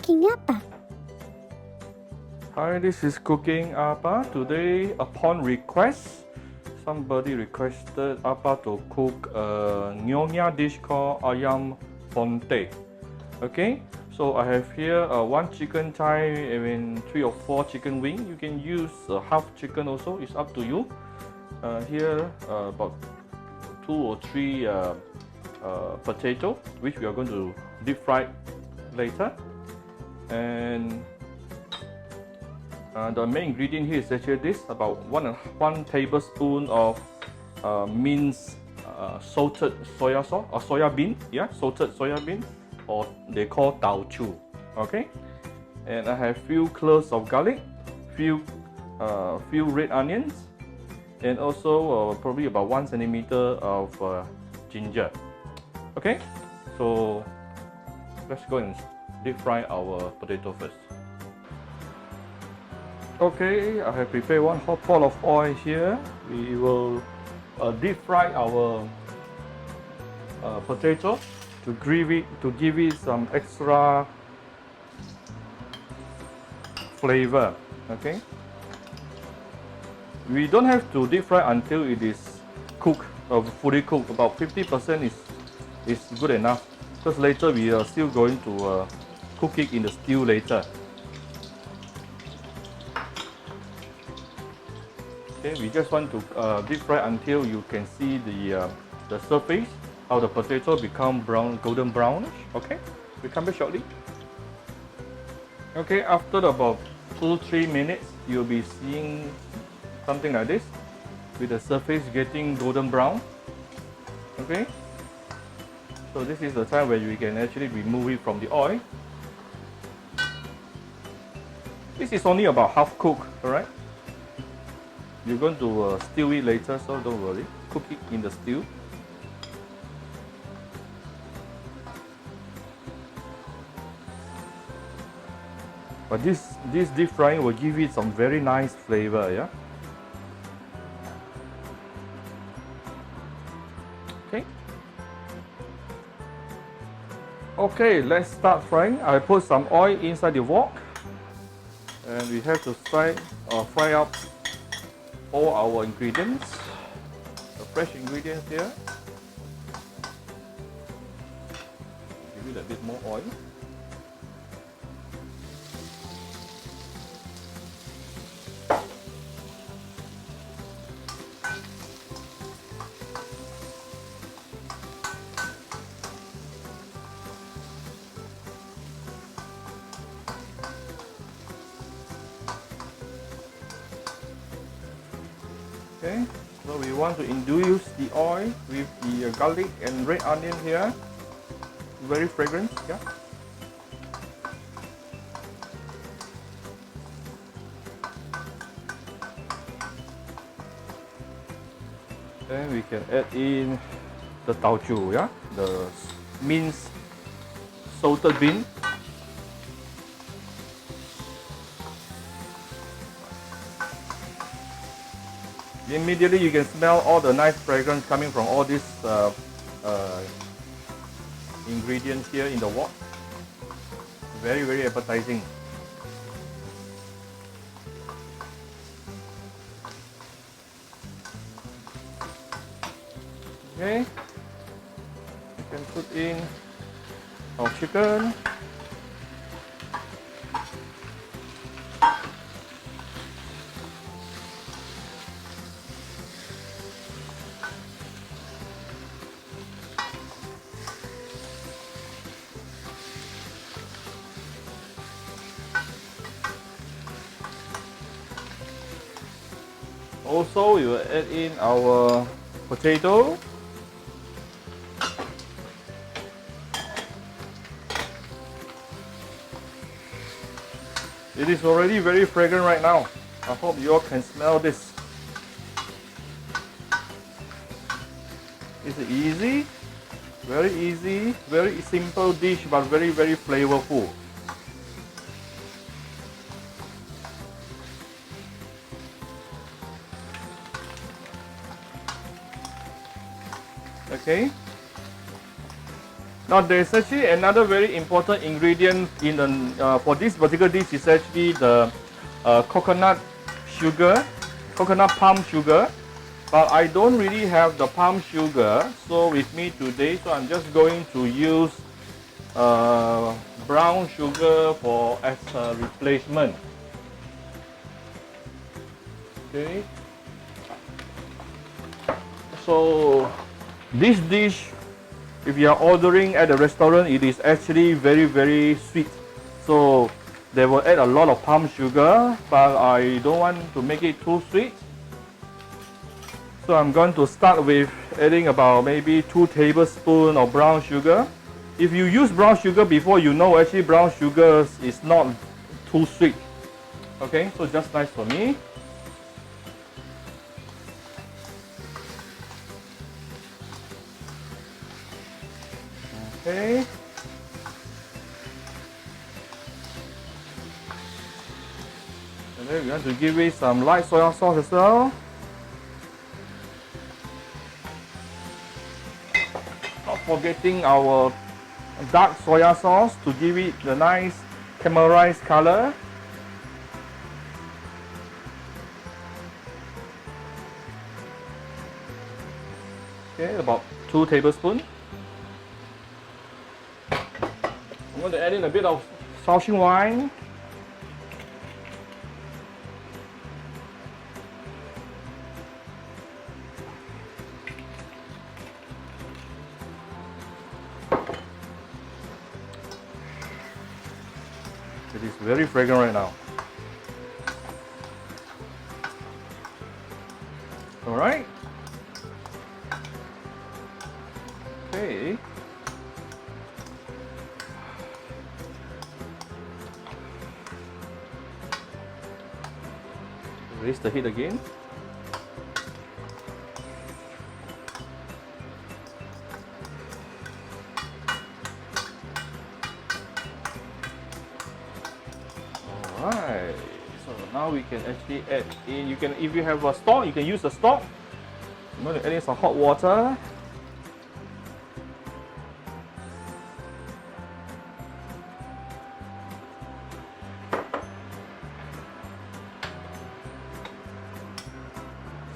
cooking apa? Hi, this is Cooking Appa. Today, upon request, somebody requested Appa to cook a nyonya dish called Ayam pongteh. Okay, so I have here one chicken thigh, 3 or 4 chicken wing. You can use half chicken also, it's up to you. Here, about 2 or 3 potato, which we are going to deep fry later. And the main ingredient here is actually this, about 1 tablespoon of minced salted soya sauce or soya bean, salted soya bean, or they call tao chu. Okay, and I have few cloves of garlic, few red onions, and also probably about 1 centimeter of ginger. Okay, so let's go and deep fry our potato first. Okay, I have prepared 1 hot pot of oil here. We will deep fry our potato to give it some extra flavor. Okay, we don't have to deep fry until it is cooked or fully cooked. About 50% is good enough, because later we are still going to cook it in the stew later. Okay, we just want to deep fry until you can see the surface, how the potato become brown, golden brownish. Okay, we come back shortly. Okay, after about 2-3 minutes, you'll be seeing something like this, with the surface getting golden brown. Okay, so this is the time where you can actually remove it from the oil. This is only about half cooked, alright? You're going to stew it later, so don't worry. Cook it in the stew. But this deep frying will give it some very nice flavor, yeah? Okay. Okay, let's start frying. I put some oil inside the wok. And we have to fry up all our ingredients, the fresh ingredients here. Give it a bit more oil. Okay, so we want to induce the oil with the garlic and red onion here. Very fragrant, yeah. Then we can add in the tao chu, yeah, the minced salted bean. Immediately you can smell all the nice fragrance coming from all these ingredients here in the wok. Very, very appetizing. Okay, you can put in our chicken. Also, we will add in our potato. It is already very fragrant right now. I hope you all can smell this. It's easy, very simple dish, but very, very flavorful. Okay, Now there's actually another very important ingredient in the, for this particular dish is actually the coconut sugar, coconut palm sugar. But I don't really have the palm sugar, so with me today, so I'm just going to use brown sugar for as a replacement. Okay. So this dish, if you are ordering at a restaurant, it is actually very sweet. So they will add a lot of palm sugar, but I don't want to make it too sweet. So I'm going to start with adding about maybe 2 tablespoons of brown sugar. If you use brown sugar before, you know actually brown sugar is not too sweet. Okay, so just nice for me. Okay. And then we're going to give it some light soy sauce as well. Not forgetting our dark soy sauce to give it the nice caramelized color. Okay, about 2 tablespoons. I'm going to add in a bit of Shaoxing wine. It is very fragrant right now. All right. Okay. Raise the heat again. Alright, so now we can actually add in, you can, if you have a stock, you can use the stock. I'm going to add in some hot water.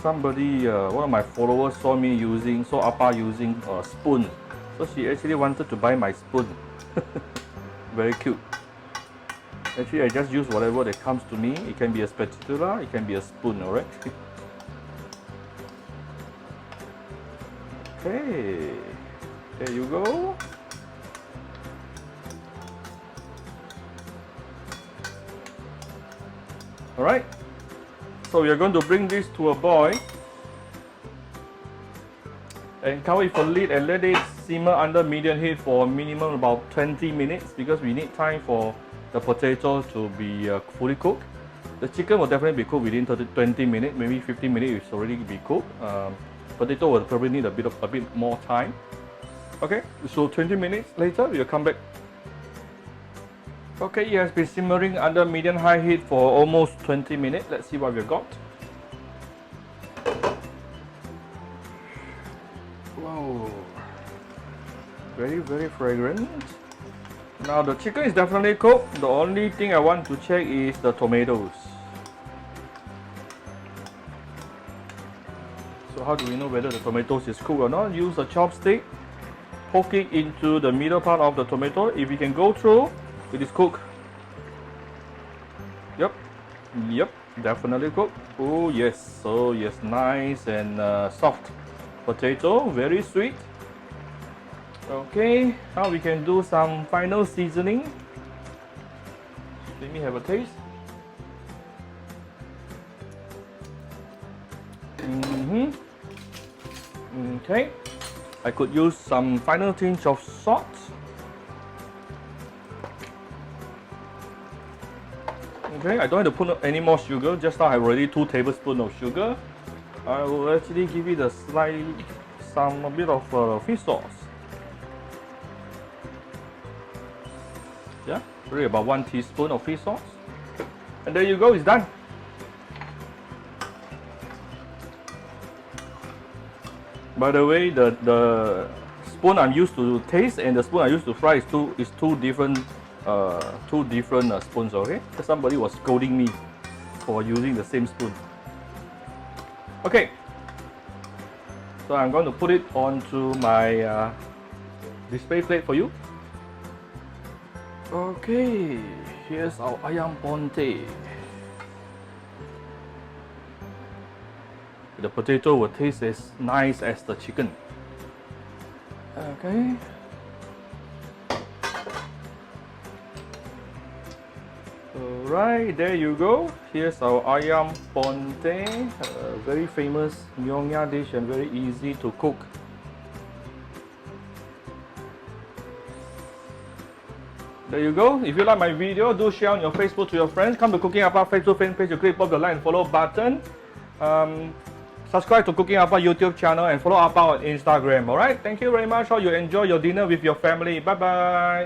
Somebody, one of my followers saw me using a spoon. So she actually wanted to buy my spoon. Very cute. Actually, I just use whatever that comes to me. It can be a spatula, it can be a spoon, alright? Okay, there you go. Alright. So we are going to bring this to a boil and cover it with a lid and let it simmer under medium heat for minimum about 20 minutes because we need time for the potato to be fully cooked. The chicken will definitely be cooked within 20 minutes, maybe 15 minutes it's already be cooked. Potato will probably need a bit more time. Okay, so 20 minutes later we'll come back. Okay, it has been simmering under medium-high heat for almost 20 minutes. Let's see what we've got. Wow, very fragrant. Now the chicken is definitely cooked. The only thing I want to check is the tomatoes. So how do we know whether the tomatoes is cooked or not? Use a chopstick, poke it into the middle part of the tomato. If you can go through, it is cooked. Yep, definitely cooked. Oh yes, so yes, nice and soft potato, very sweet. Okay, now we can do some final seasoning. Let me have a taste. Okay, I could use some final tinge of salt. Okay, I don't have to put any more sugar. Just now I have already 2 tablespoons of sugar. I will actually give it a bit of fish sauce. Yeah, really about 1 teaspoon of fish sauce. And there you go, it's done. By the way, the spoon I'm used to taste and the spoon I used to fry is two different spoons. Okay, somebody was scolding me for using the same spoon. Okay, so I'm going to put it onto my display plate for you. Okay, here's our ayam pongteh. The potato will taste as nice as the chicken. Okay. Alright, there you go. Here's our ayam pongteh, a very famous nyonya dish and very easy to cook. There you go. If you like my video, do share on your Facebook to your friends. Come to Cooking Appa Facebook fan page to click above the like and follow button. Subscribe to Cooking Appa YouTube channel and follow Appa on Instagram. Alright, thank you very much. Hope you enjoy your dinner with your family. Bye bye.